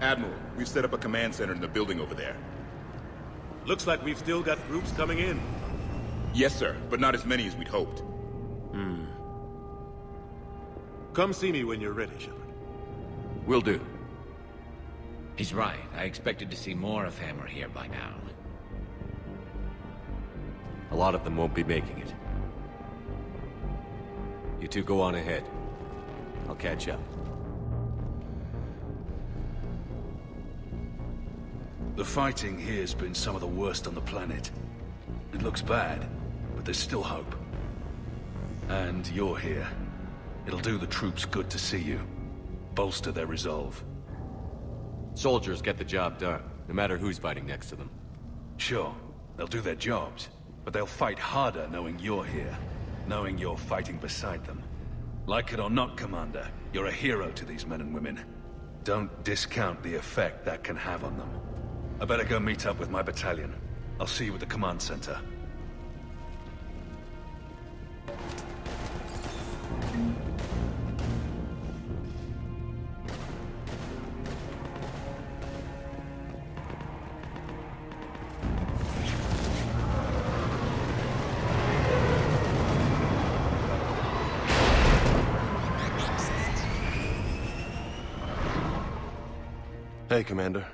Admiral, we've set up a command center in the building over there. Looks like we've still got groups coming in. Yes, sir, but not as many as we'd hoped. Come see me when you're ready, Shepard. Will do. He's right. I expected to see more of Hammer here by now. A lot of them won't be making it. You two go on ahead. I'll catch up. The fighting here's been some of the worst on the planet. It looks bad, but there's still hope. And you're here. It'll do the troops good to see you. Bolster their resolve. Soldiers get the job done, no matter who's fighting next to them. Sure, they'll do their jobs, but they'll fight harder knowing you're here. Knowing you're fighting beside them. Like it or not, Commander, you're a hero to these men and women. Don't discount the effect that can have on them. I better go meet up with my battalion. I'll see you at the command center. Hey, Commander.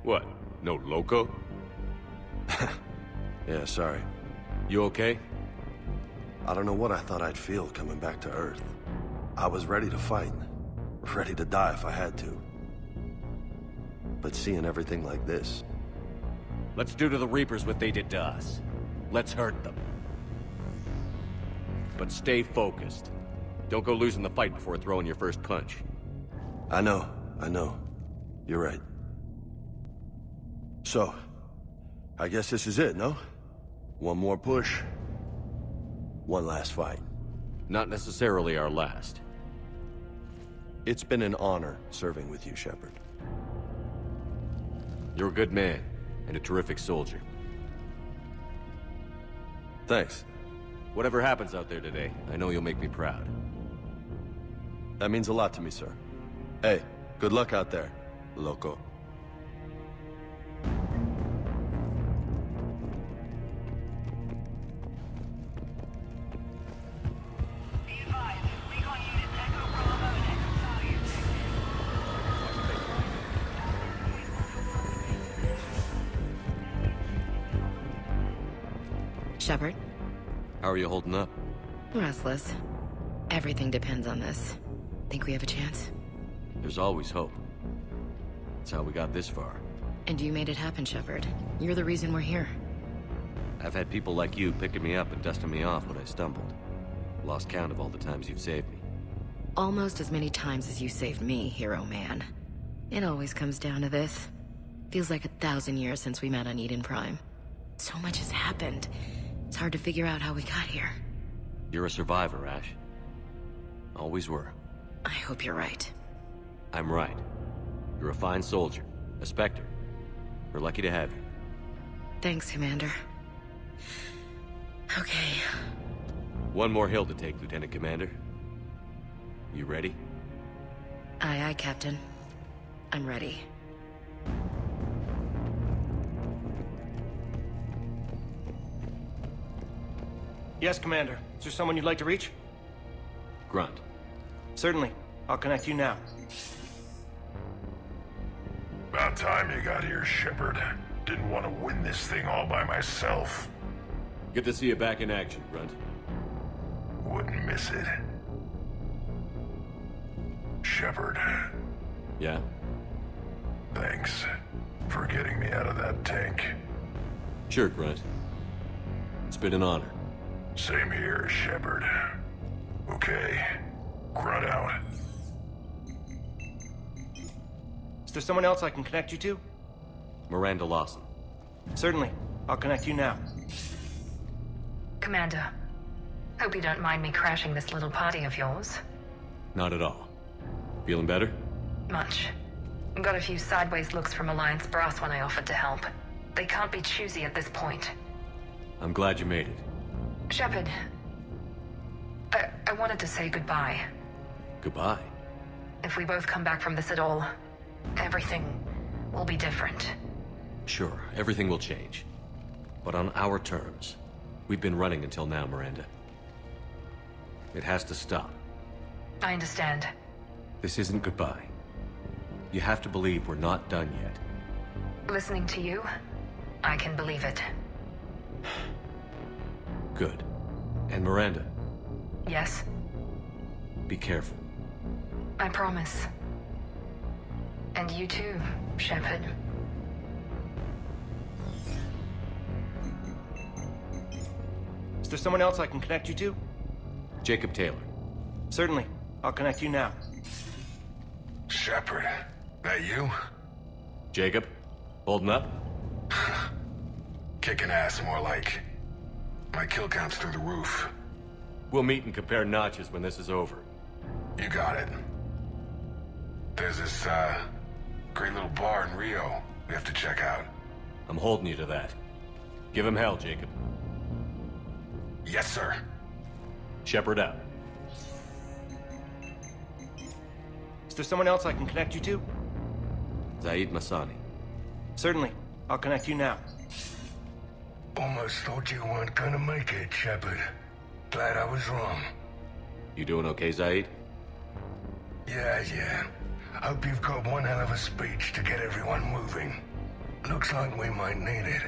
What? No loco? Yeah, sorry. You okay? I don't know what I thought I'd feel coming back to Earth. I was ready to fight. Ready to die if I had to. But seeing everything like this... Let's do to the Reapers what they did to us. Let's hurt them. But stay focused. Don't go losing the fight before throwing your first punch. I know. You're right. So, I guess this is it, no? One more push. One last fight. Not necessarily our last. It's been an honor serving with you, Shepard. You're a good man, and a terrific soldier. Thanks. Whatever happens out there today, I know you'll make me proud. That means a lot to me, sir. Hey, good luck out there, loco. Shepard? How are you holding up? Restless. Everything depends on this. Think we have a chance? There's always hope. That's how we got this far. And you made it happen, Shepard. You're the reason we're here. I've had people like you picking me up and dusting me off when I stumbled. Lost count of all the times you've saved me. Almost as many times as you saved me, hero man. It always comes down to this. Feels like 1,000 years since we met on Eden Prime. So much has happened. It's hard to figure out how we got here. You're a survivor, Ash. Always were. I hope you're right. I'm right. You're a fine soldier. A Spectre. We're lucky to have you. Thanks, Commander. Okay. One more hill to take, Lieutenant Commander. You ready? Aye, aye, Captain. I'm ready. Yes, Commander. Is there someone you'd like to reach? Grunt. Certainly. I'll connect you now. About time you got here, Shepard. Didn't want to win this thing all by myself. Good to see you back in action, Grunt. Wouldn't miss it. Shepard. Yeah? Thanks for getting me out of that tank. Sure, Grunt. It's been an honor. Same here, Shepard. Okay. Grunt out. Is there someone else I can connect you to? Miranda Lawson. Certainly. I'll connect you now. Commander, hope you don't mind me crashing this little party of yours. Not at all. Feeling better? Much. Got a few sideways looks from Alliance brass when I offered to help. They can't be choosy at this point. I'm glad you made it. Shepard, I wanted to say goodbye. Goodbye? If we both come back from this at all, everything will be different. Sure, everything will change. But on our terms. We've been running until now, Miranda. It has to stop. I understand. This isn't goodbye. You have to believe we're not done yet. Listening to you, I can believe it. Good. And Miranda, Yes, be careful. I promise. And you too, Shepard. Is there someone else I can connect you to? Jacob Taylor. Certainly. I'll connect you now. Shepard, that you? Jacob, holding up? Kicking ass, more like. My kill count's through the roof. We'll meet and compare notches when this is over. You got it. There's this, great little bar in Rio we have to check out. I'm holding you to that. Give him hell, Jacob. Yes, sir. Shepard out. Is there someone else I can connect you to? Zaid Masani. Certainly. I'll connect you now. Almost thought you weren't gonna make it, Shepard. Glad I was wrong. You doing okay, Zaid? Yeah. Hope you've got one hell of a speech to get everyone moving. Looks like we might need it.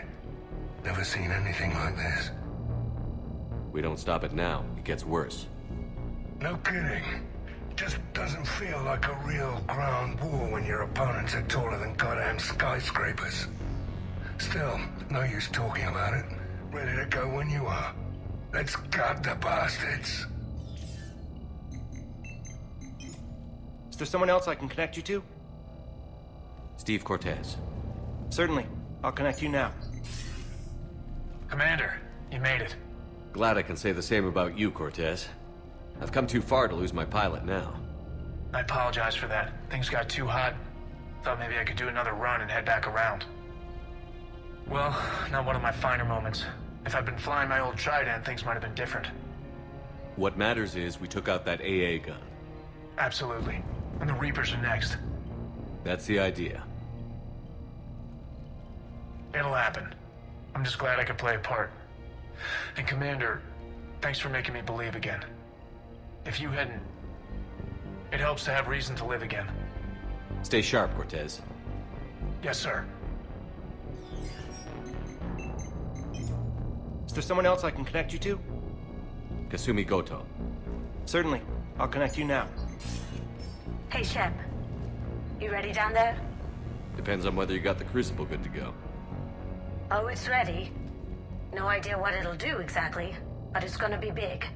Never seen anything like this. We don't stop it now, it gets worse. No kidding. Just doesn't feel like a real ground war when your opponents are taller than goddamn skyscrapers. Still, no use talking about it. Ready to go when you are. Let's gut the bastards. Is there someone else I can connect you to? Steve Cortez. Certainly. I'll connect you now. Commander, you made it. Glad I can say the same about you, Cortez. I've come too far to lose my pilot now. I apologize for that. Things got too hot. Thought maybe I could do another run and head back around. Well, not one of my finer moments. If I'd been flying my old Trident, things might have been different. What matters is we took out that AA gun. Absolutely. And the Reapers are next. That's the idea. It'll happen. I'm just glad I could play a part. And Commander, thanks for making me believe again. If you hadn't, it helps to have reason to live again. Stay sharp, Cortez. Yes, sir. Is there someone else I can connect you to? Kasumi Goto. Certainly. I'll connect you now. Hey, Shep. You ready down there? Depends on whether you got the Crucible good to go. Oh, it's ready. No idea what it'll do exactly, but it's gonna be big.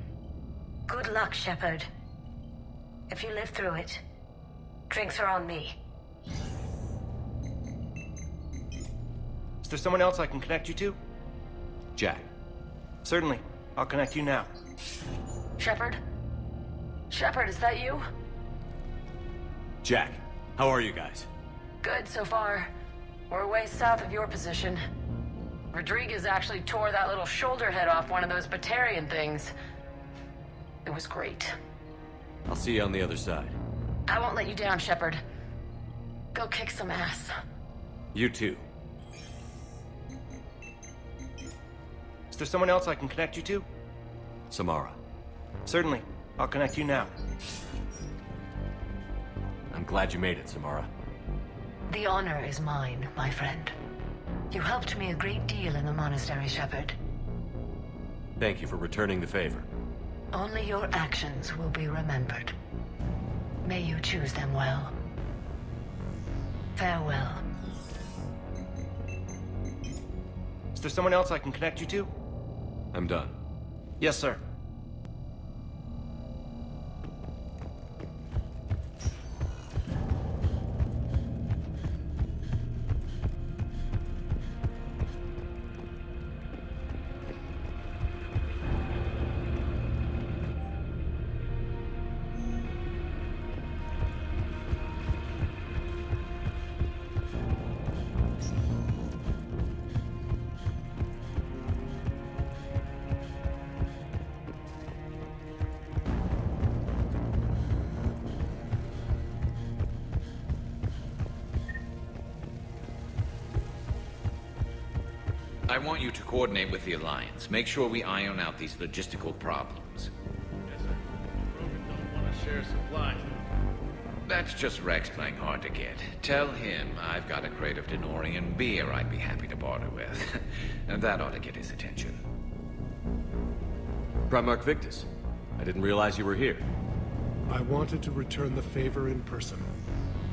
Good luck, Shepard. If you live through it, drinks are on me. Is there someone else I can connect you to? Jack. Certainly. I'll connect you now. Shepard? Shepard, is that you? Jack, how are you guys? Good so far. We're way south of your position. Rodriguez actually tore that little shoulder head off one of those Batarian things. It was great. I'll see you on the other side. I won't let you down, Shepard. Go kick some ass. You too. Is there someone else I can connect you to? Samara. Certainly. I'll connect you now. I'm glad you made it, Samara. The honor is mine, my friend. You helped me a great deal in the monastery, Shepard. Thank you for returning the favor. Only your actions will be remembered. May you choose them well. Farewell. Is there someone else I can connect you to? I'm done. Yes, sir. I want you to coordinate with the Alliance. Make sure we iron out these logistical problems. Yes, sir. Brogan don't want to share supplies. That's just Rex playing hard to get. Tell him I've got a crate of Denorian beer I'd be happy to barter with. And that ought to get his attention. Primarch Victus, I didn't realize you were here. I wanted to return the favor in person.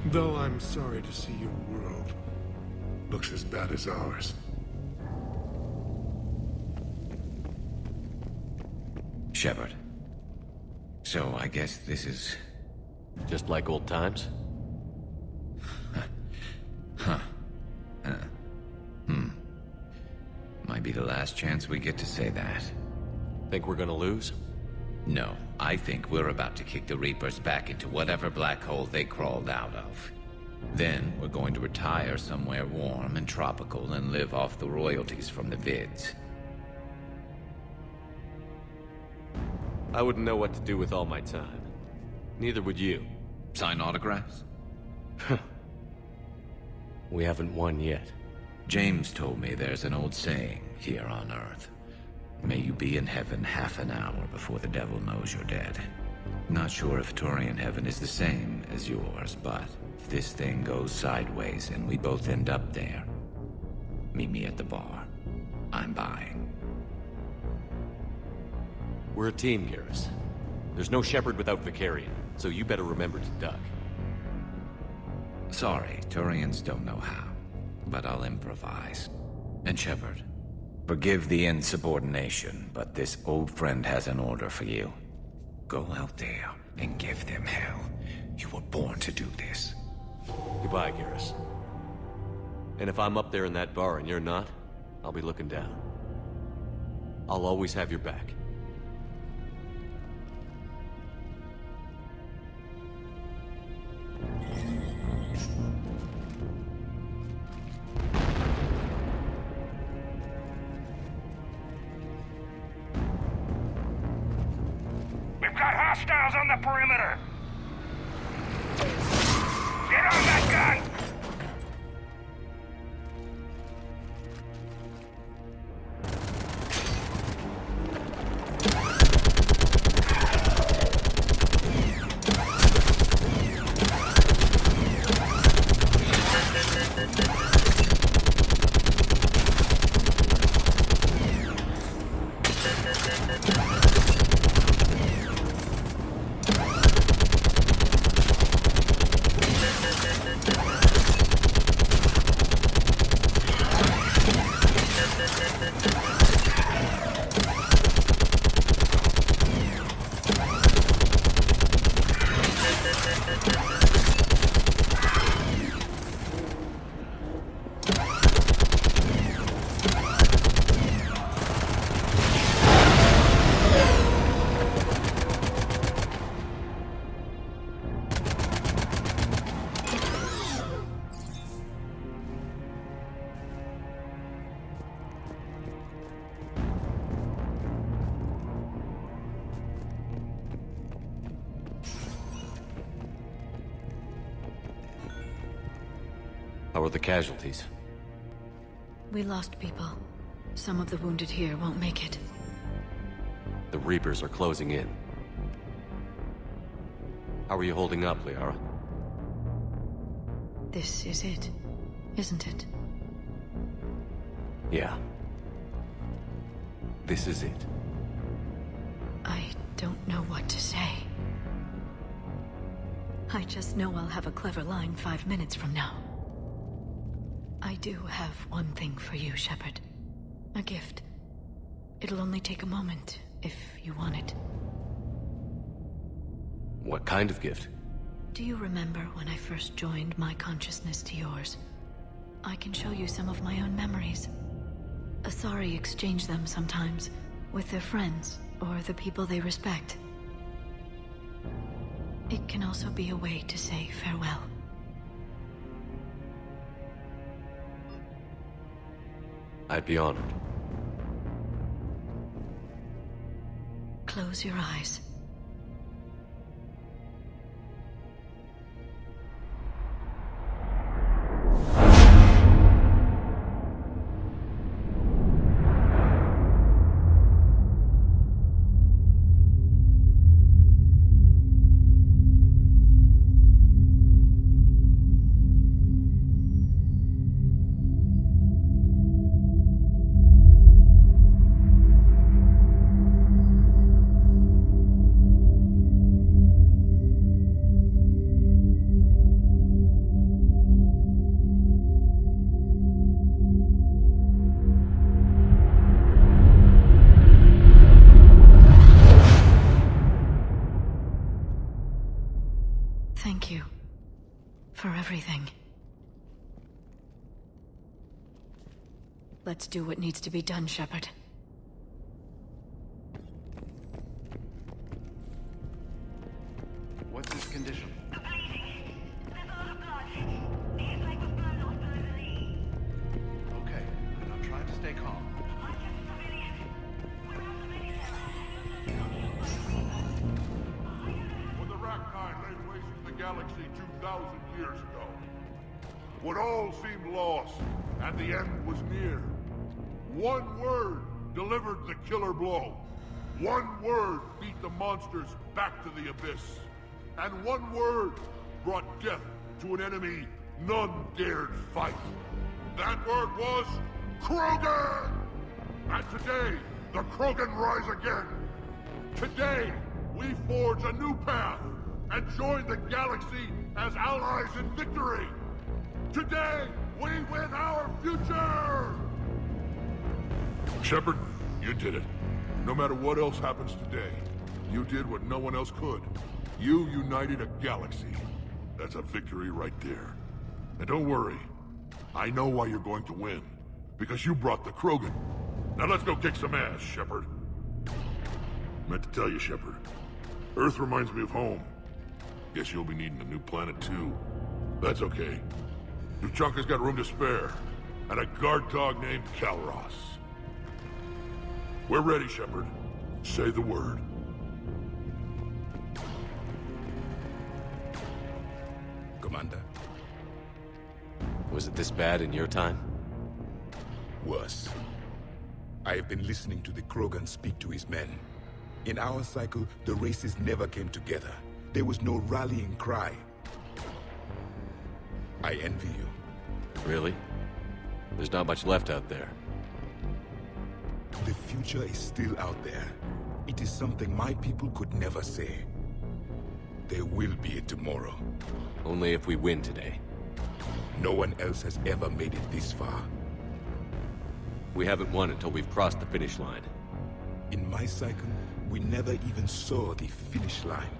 Though I'm sorry to see your world looks as bad as ours. Shepard. So I guess this is... just like old times? Might be the last chance we get to say that. Think we're gonna lose? No, I think we're about to kick the Reapers back into whatever black hole they crawled out of. Then we're going to retire somewhere warm and tropical and live off the royalties from the vids. I wouldn't know what to do with all my time. Neither would you. Sign autographs? We haven't won yet. James told me there's an old saying here on Earth. May you be in heaven half an hour before the devil knows you're dead. Not sure if Turian heaven is the same as yours, but if this thing goes sideways and we both end up there, meet me at the bar. I'm buying. We're a team, Garrus. There's no Shepard without Vicarian, so you better remember to duck. Sorry, Turians don't know how, but I'll improvise. And Shepard, forgive the insubordination, but this old friend has an order for you. Go out there and give them hell. You were born to do this. Goodbye, Garrus. And if I'm up there in that bar and you're not, I'll be looking down. I'll always have your back. Hostiles on the perimeter! Get on that gun! How are the casualties? We lost people. Some of the wounded here won't make it. The Reapers are closing in. How are you holding up, Liara? This is it, isn't it? Yeah. This is it. I don't know what to say. I just know I'll have a clever line 5 minutes from now. I do have one thing for you, Shepard. A gift. It'll only take a moment, if you want it. What kind of gift? Do you remember when I first joined my consciousness to yours? I can show you some of my own memories. Asari exchange them sometimes, with their friends, or the people they respect. It can also be a way to say farewell. I'd be honored. Close your eyes. Let's do what needs to be done, Shepard. What's his condition? Okay, now try to stay calm. When the Rachni laid waste to the galaxy 2,000 years ago, when all seemed lost and the end was near, one word delivered the killer blow. One word beat the monsters back to the abyss. And one word brought death to an enemy none dared fight. That word was Krogan! And today, the Krogan rise again. Today, we forge a new path and join the galaxy as allies in victory. Today, we win our future! Shepard, you did it. No matter what else happens today, you did what no one else could. You united a galaxy. That's a victory right there. And don't worry, I know why you're going to win. Because you brought the Krogan. Now let's go kick some ass, Shepard. Meant to tell you, Shepard. Earth reminds me of home. Guess you'll be needing a new planet too. That's okay. Tuchanka's got room to spare. And a guard dog named Kalros. We're ready, Shepard. Say the word. Commander. Was it this bad in your time? Worse. I have been listening to the Krogan speak to his men. In our cycle, the races never came together. There was no rallying cry. I envy you. Really? There's not much left out there. The future is still out there. It is something my people could never say. There will be a tomorrow. Only if we win today. No one else has ever made it this far. We haven't won until we've crossed the finish line. In my cycle, we never even saw the finish line.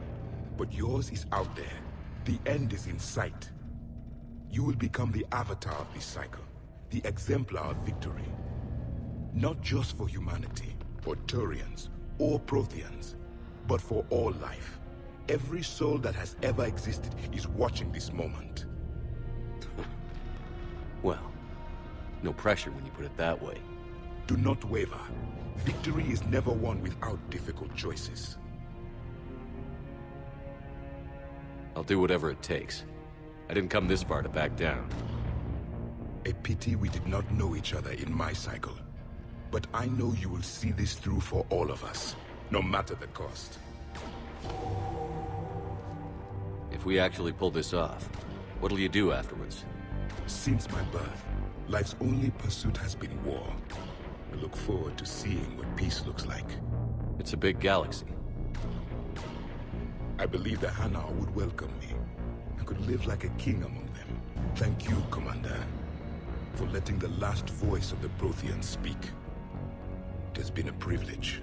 But yours is out there. The end is in sight. You will become the avatar of this cycle. The exemplar of victory. Not just for humanity, or Turians, or Protheans, but for all life. Every soul that has ever existed is watching this moment. Well, no pressure when you put it that way. Do not waver. Victory is never won without difficult choices. I'll do whatever it takes. I didn't come this far to back down. A pity we did not know each other in my cycle. But I know you will see this through for all of us, no matter the cost. If we actually pull this off, what'll you do afterwards? Since my birth, life's only pursuit has been war. I look forward to seeing what peace looks like. It's a big galaxy. I believe the Hanar would welcome me. I could live like a king among them. Thank you, Commander, for letting the last voice of the Protheans speak. It has been a privilege.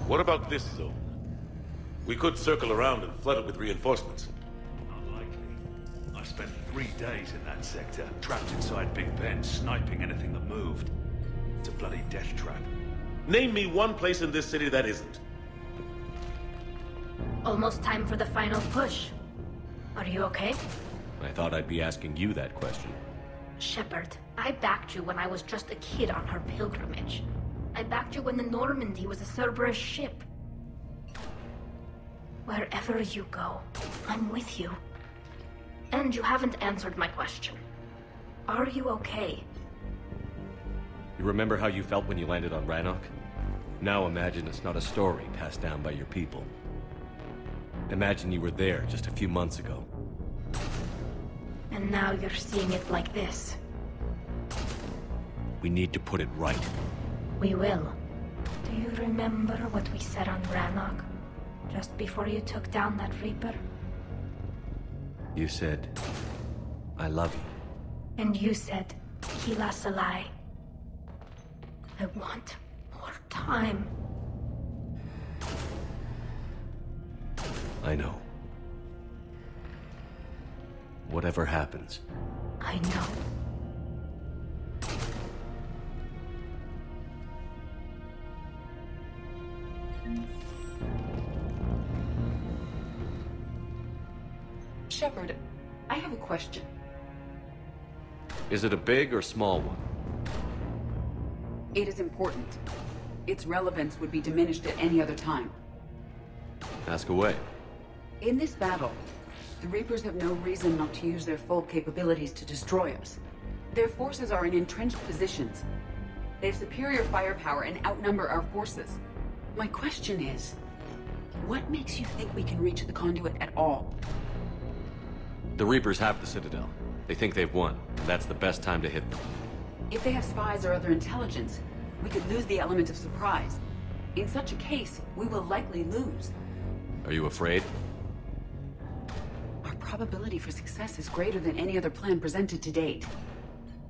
What about this zone? We could circle around and flood it with reinforcements. Unlikely. I spent 3 days in that sector, trapped inside Big Ben, sniping anything that moved. It's a bloody death trap. Name me one place in this city that isn't. Almost time for the final push. Are you okay? I thought I'd be asking you that question. Shepard, I backed you when I was just a kid on her pilgrimage. I backed you when the Normandy was a Cerberus ship. Wherever you go, I'm with you. And you haven't answered my question. Are you okay? You remember how you felt when you landed on Rannoch? Now imagine it's not a story passed down by your people. Imagine you were there just a few months ago. And now you're seeing it like this. We need to put it right. We will. Do you remember what we said on Rannoch? Just before you took down that Reaper? You said, I love you. And you said, Kila Salai. I want more time. I know. Whatever happens. I know. Shepard, I have a question. Is it a big or small one? It is important. Its relevance would be diminished at any other time. Ask away. In this battle, the Reapers have no reason not to use their full capabilities to destroy us. Their forces are in entrenched positions. They have superior firepower and outnumber our forces. My question is, what makes you think we can reach the conduit at all? The Reapers have the Citadel. They think they've won, and that's the best time to hit them. If they have spies or other intelligence, we could lose the element of surprise. In such a case, we will likely lose. Are you afraid? Our probability for success is greater than any other plan presented to date.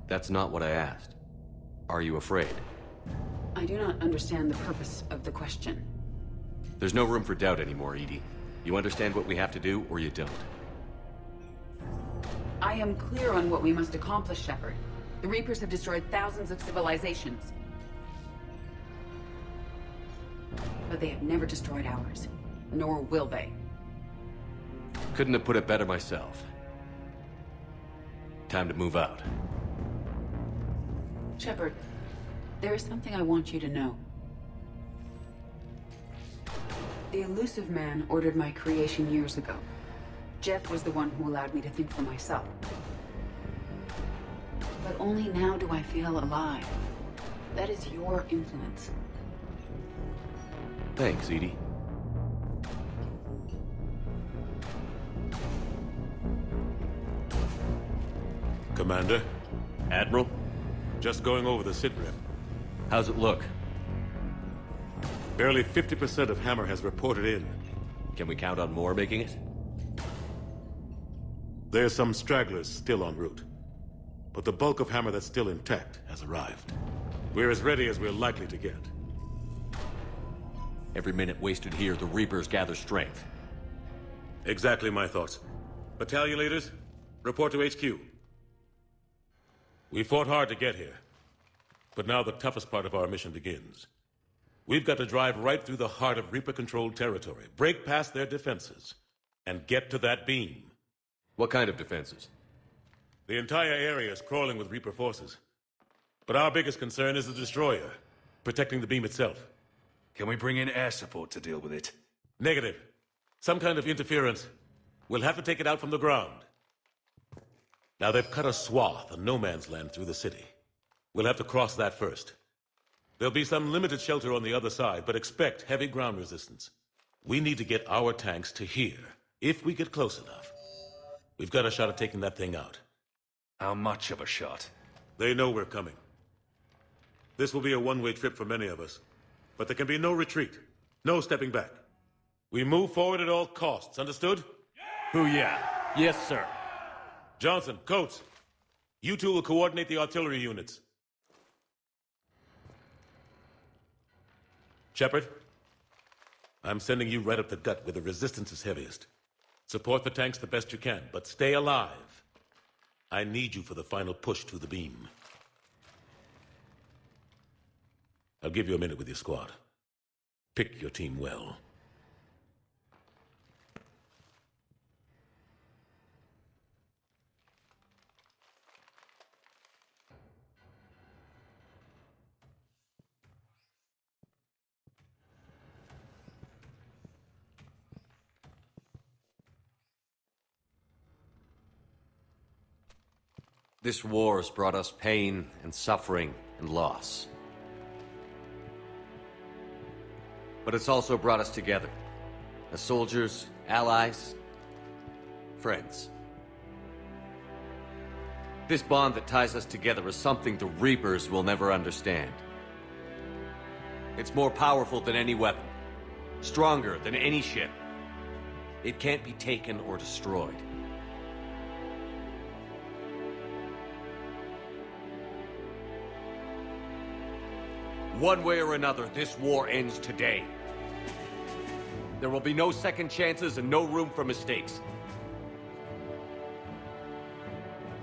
That's not what I asked. Are you afraid? I do not understand the purpose of the question. There's no room for doubt anymore, Edie. You understand what we have to do, or you don't. I am clear on what we must accomplish, Shepard. The Reapers have destroyed thousands of civilizations. But they have never destroyed ours. Nor will they. Couldn't have put it better myself. Time to move out. Shepard, there is something I want you to know. The Elusive Man ordered my creation years ago. Jeff was the one who allowed me to think for myself. But only now do I feel alive. That is your influence. Thanks, Edie. Commander? Admiral? Just going over the sitrep. How's it look? Barely 50% of Hammer has reported in. Can we count on more making it? There's some stragglers still en route. But the bulk of Hammer that's still intact has arrived. We're as ready as we're likely to get. Every minute wasted here, the Reapers gather strength. Exactly my thoughts. Battalion leaders, report to HQ. We fought hard to get here. But now the toughest part of our mission begins. We've got to drive right through the heart of Reaper-controlled territory, break past their defenses, and get to that beam. What kind of defenses? The entire area is crawling with Reaper forces. But our biggest concern is the destroyer, protecting the beam itself. Can we bring in air support to deal with it? Negative. Some kind of interference. We'll have to take it out from the ground. Now they've cut a swath of no man's land through the city. We'll have to cross that first. There'll be some limited shelter on the other side, but expect heavy ground resistance. We need to get our tanks to here, if we get close enough. We've got a shot at taking that thing out. How much of a shot? They know we're coming. This will be a one-way trip for many of us. But there can be no retreat. No stepping back. We move forward at all costs, understood? Booyah. Yes, sir. Johnson, Coates, you two will coordinate the artillery units. Shepard, I'm sending you right up the gut where the resistance is heaviest. Support the tanks the best you can, but stay alive. I need you for the final push to the beam. I'll give you a minute with your squad. Pick your team well. This war has brought us pain and suffering and loss. But it's also brought us together. As soldiers, allies, friends. This bond that ties us together is something the Reapers will never understand. It's more powerful than any weapon. Stronger than any ship. It can't be taken or destroyed. One way or another, this war ends today. There will be no second chances and no room for mistakes.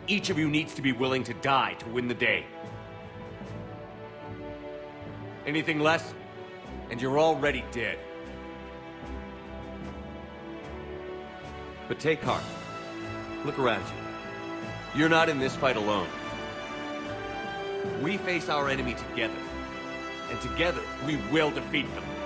Each of you needs to be willing to die to win the day. Anything less, and you're already dead. But take heart. Look around you. You're not in this fight alone. We face our enemy together. And together, we will defeat them.